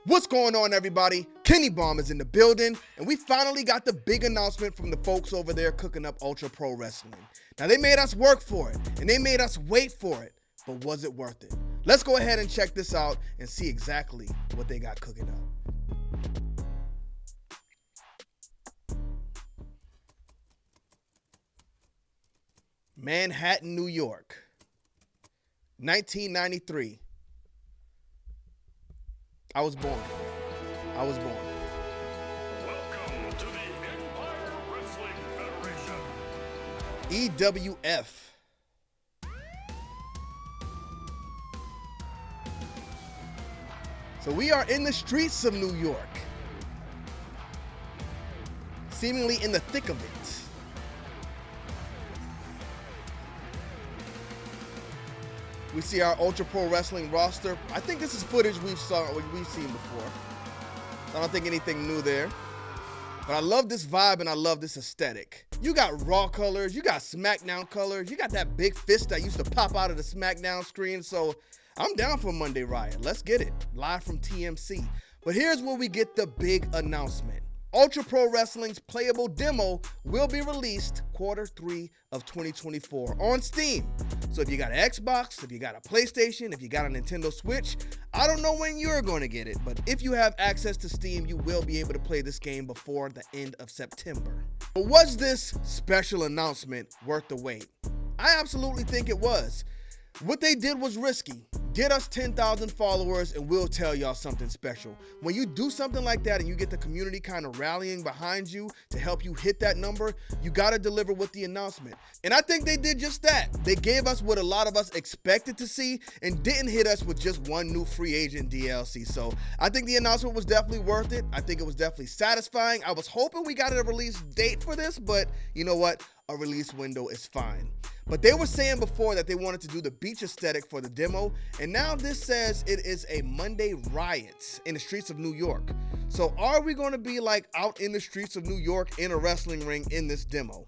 What's going on, everybody? Kennybomb is in the building, and we finally got the big announcement from the folks over there cooking up Ultra Pro Wrestling. Now, they made us work for it, and they made us wait for it, but was it worth it? Let's go ahead and check this out and see exactly what they got cooking up. Manhattan, New York, 1993. I was born. Welcome to the Empire Wrestling Federation. EWF. So we are in the streets of New York, seemingly in the thick of it. We see our Ultra Pro Wrestling roster. I think this is footage we've seen before. I don't think anything new there. But I love this vibe and I love this aesthetic. You got Raw colors, you got SmackDown colors, you got that big fist that used to pop out of the SmackDown screen. So I'm down for Monday Riot. Let's get it. Live from TMC. But here's where we get the big announcement. Ultra Pro Wrestling's playable demo will be released Q3 of 2024 on Steam. So if you got an Xbox, if you got a PlayStation, if you got a Nintendo Switch, I don't know when you're going to get it, but if you have access to Steam, you will be able to play this game before the end of September. But was this special announcement worth the wait? I absolutely think it was. What they did was risky. Get us 10,000 followers and we'll tell y'all something special. When you do something like that and you get the community kind of rallying behind you to help you hit that number, you got to deliver with the announcement. And I think they did just that. They gave us what a lot of us expected to see and didn't hit us with just one new free agent DLC. So I think the announcement was definitely worth it. I think it was definitely satisfying. I was hoping we got a release date for this, but you know what? A release window is fine. But they were saying before that they wanted to do the beach aesthetic for the demo, and now this says it is a Monday Riot in the streets of New York. So are we going to be like out in the streets of New York in a wrestling ring in this demo?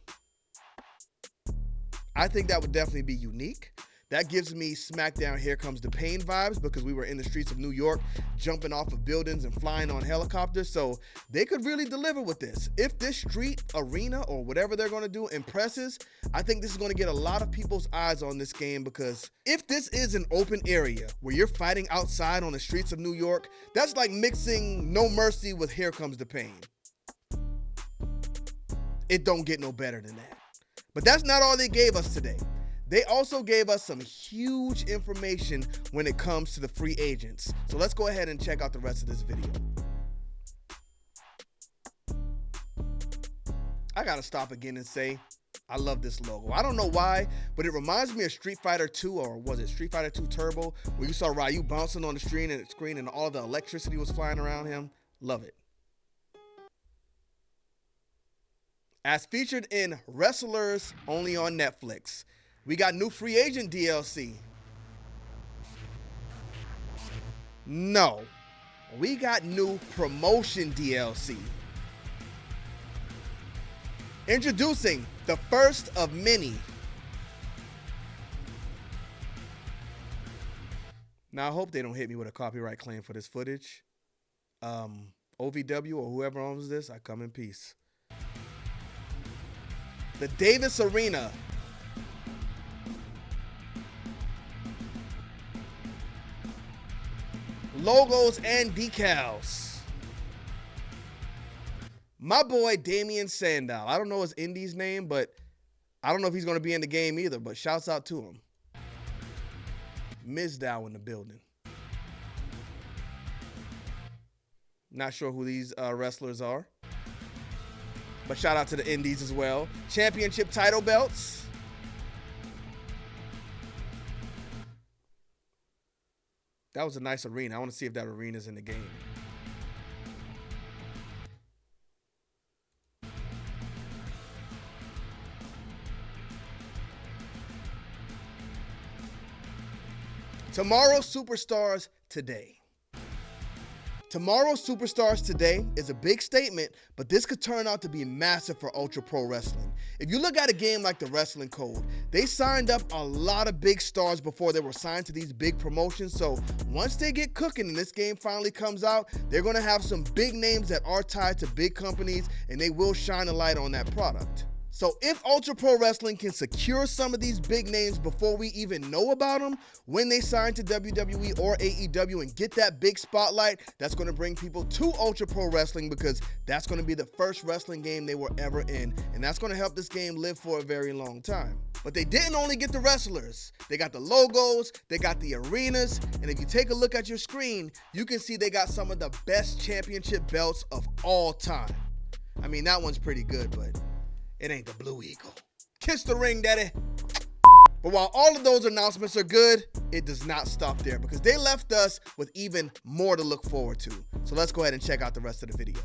I think that would definitely be unique. That gives me SmackDown Here Comes the Pain vibes because we were in the streets of New York jumping off of buildings and flying on helicopters. So they could really deliver with this. If this street arena or whatever they're going to do impresses, I think this is going to get a lot of people's eyes on this game, because if this is an open area where you're fighting outside on the streets of New York, that's like mixing No Mercy with Here Comes the Pain. It don't get no better than that. But that's not all they gave us today. They also gave us some huge information when it comes to the free agents. So let's go ahead and check out the rest of this video. I gotta stop again and say, I love this logo. I don't know why, but it reminds me of Street Fighter 2, or was it Street Fighter 2 Turbo, where you saw Ryu bouncing on the screen and all the electricity was flying around him. Love it. As featured in Wrestlers Only on Netflix, we got new free agent DLC. No, we got new promotion DLC. Introducing the first of many. Now I hope they don't hit me with a copyright claim for this footage. OVW or whoever owns this, I come in peace. The Davis Arena. Logos and decals. My boy Damian Sandow. I don't know his Indies name, but I don't know if he's going to be in the game either, but shouts out to him. Ms. Dow in the building. Not sure who these wrestlers are, but shout out to the Indies as well. Championship title belts. That was a nice arena. I want to see if that arena's in the game. Tomorrow superstars today. Tomorrow's Superstars Today is a big statement, but this could turn out to be massive for Ultra Pro Wrestling. If you look at a game like the Wrestling Code, they signed up a lot of big stars before they were signed to these big promotions, so once they get cooking and this game finally comes out, they're going to have some big names that are tied to big companies, and they will shine a light on that product. So if Ultra Pro Wrestling can secure some of these big names before we even know about them, when they sign to WWE or AEW and get that big spotlight, that's going to bring people to Ultra Pro Wrestling, because that's going to be the first wrestling game they were ever in, and that's going to help this game live for a very long time. But they didn't only get the wrestlers. They got the logos, they got the arenas, and if you take a look at your screen, you can see they got some of the best championship belts of all time. I mean, that one's pretty good, but it ain't the Blue Eagle. Kiss the ring, daddy. But while all of those announcements are good, it does not stop there, because they left us with even more to look forward to. So let's go ahead and check out the rest of the video.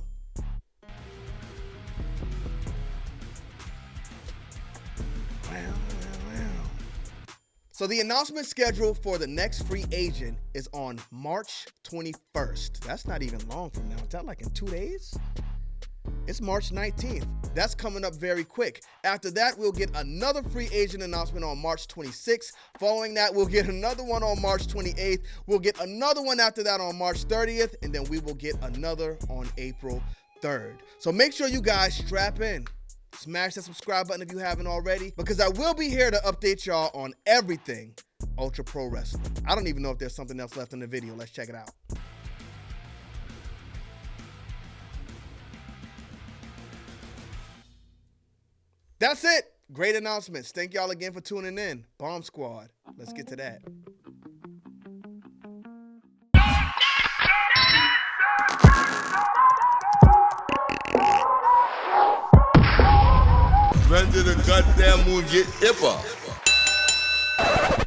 So the announcement schedule for the next free agent is on March 21st. That's not even long from now. Is that like in 2 days? It's March 19th. That's coming up very quick. After that, we'll get another free agent announcement on March 26th. Following that, we'll get another one on March 28th. We'll get another one after that on March 30th, and then we will get another on April 3rd. So make sure you guys strap in. Smash that subscribe button if you haven't already, because I will be here to update y'all on everything Ultra Pro Wrestling. I don't even know if there's something else left in the video. Let's check it out. That's it. Great announcements. Thank y'all again for tuning in. Bomb Squad. Let's get to that. Run to the goddamn moon, get hip hop.